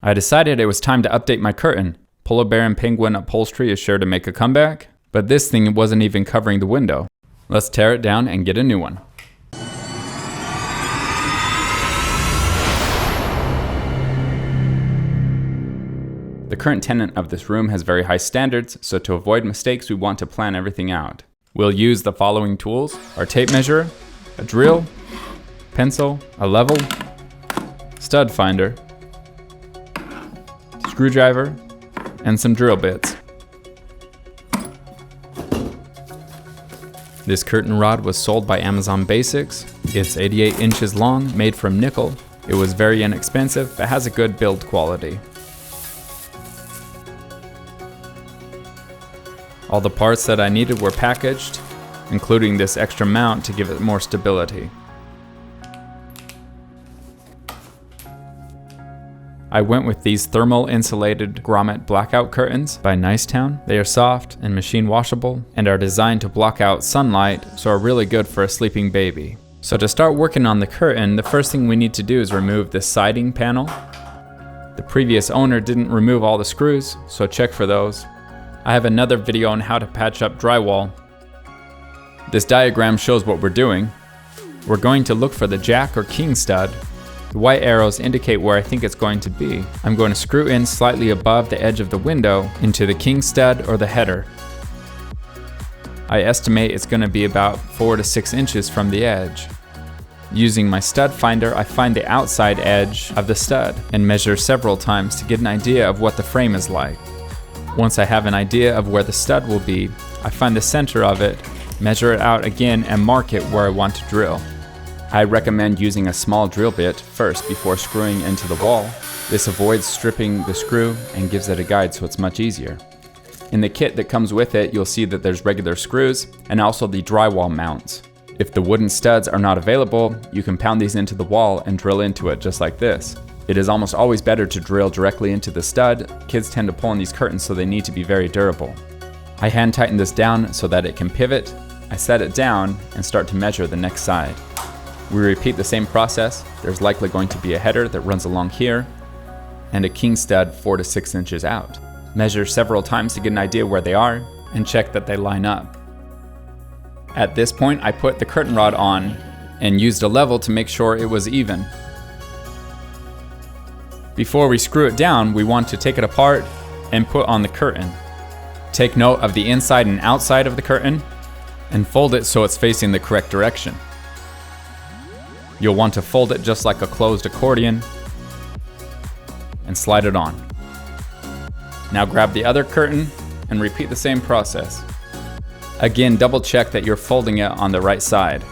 I decided it was time to update my curtain. Polar bear and penguin upholstery is sure to make a comeback, but this thing wasn't even covering the window. Let's tear it down and get a new one. The current tenant of this room has very high standards, so to avoid mistakes, we want to plan everything out. We'll use the following tools: our tape measure, a drill, pencil, a level, stud finder, screwdriver, and some drill bits. This curtain rod was sold by Amazon Basics. It's 88 inches long, made from nickel. It was very inexpensive, but has a good build quality. All the parts that I needed were packaged, including this extra mount to give it more stability. I went with these thermal insulated grommet blackout curtains by Nicetown. They are soft and machine washable and are designed to block out sunlight, so are really good for a sleeping baby. So to start working on the curtain, the first thing we need to do is remove this siding panel. The previous owner didn't remove all the screws, so check for those. I have another video on how to patch up drywall. This diagram shows what we're doing. We're going to look for the jack or king stud. The white arrows indicate where I think it's going to be. I'm going to screw in slightly above the edge of the window into the king stud or the header. I estimate it's going to be about 4 to 6 inches from the edge. Using my stud finder, I find the outside edge of the stud and measure several times to get an idea of what the frame is like. Once I have an idea of where the stud will be, I find the center of it, measure it out again, and mark it where I want to drill. I recommend using a small drill bit first before screwing into the wall. This avoids stripping the screw and gives it a guide, so it's much easier. In the kit that comes with it, you'll see that there's regular screws and also the drywall mounts. If the wooden studs are not available, you can pound these into the wall and drill into it just like this. It is almost always better to drill directly into the stud. Kids tend to pull on these curtains, so they need to be very durable. I hand tighten this down so that it can pivot. I set it down and start to measure the next side. We repeat the same process. There's likely going to be a header that runs along here and a king stud 4 to 6 inches out. Measure several times to get an idea where they are and check that they line up. At this point, I put the curtain rod on and used a level to make sure it was even. Before we screw it down, we want to take it apart and put on the curtain. Take note of the inside and outside of the curtain and fold it so it's facing the correct direction. You'll want to fold it just like a closed accordion and slide it on. Now grab the other curtain and repeat the same process. Again, double check that you're folding it on the right side.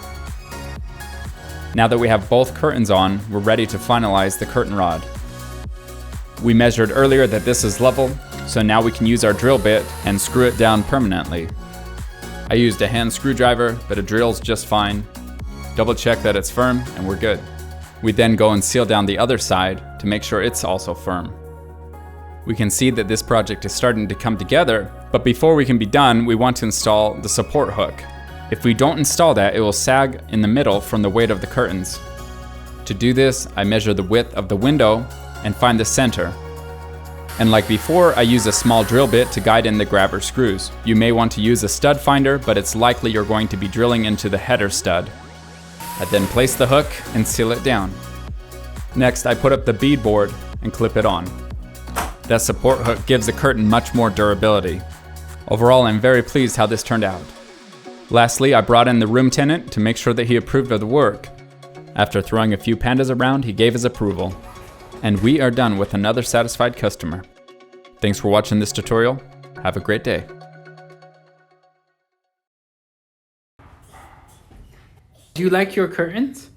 Now that we have both curtains on, we're ready to finalize the curtain rod. We measured earlier that this is level, so now we can use our drill bit and screw it down permanently. I used a hand screwdriver, but a drill's just fine. Double check that it's firm and we're good. We then go and seal down the other side to make sure it's also firm. We can see that this project is starting to come together, but before we can be done, we want to install the support hook. If we don't install that, it will sag in the middle from the weight of the curtains. To do this, I measure the width of the window and find the center. And like before, I use a small drill bit to guide in the grabber screws. You may want to use a stud finder, but it's likely you're going to be drilling into the header stud. I then place the hook and seal it down. Next, I put up the bead board and clip it on. That support hook gives the curtain much more durability. Overall, I'm very pleased how this turned out. Lastly, I brought in the room tenant to make sure that he approved of the work. After throwing a few pandas around, he gave his approval. And we are done with another satisfied customer. Thanks for watching this tutorial. Have a great day. Do you like your curtains?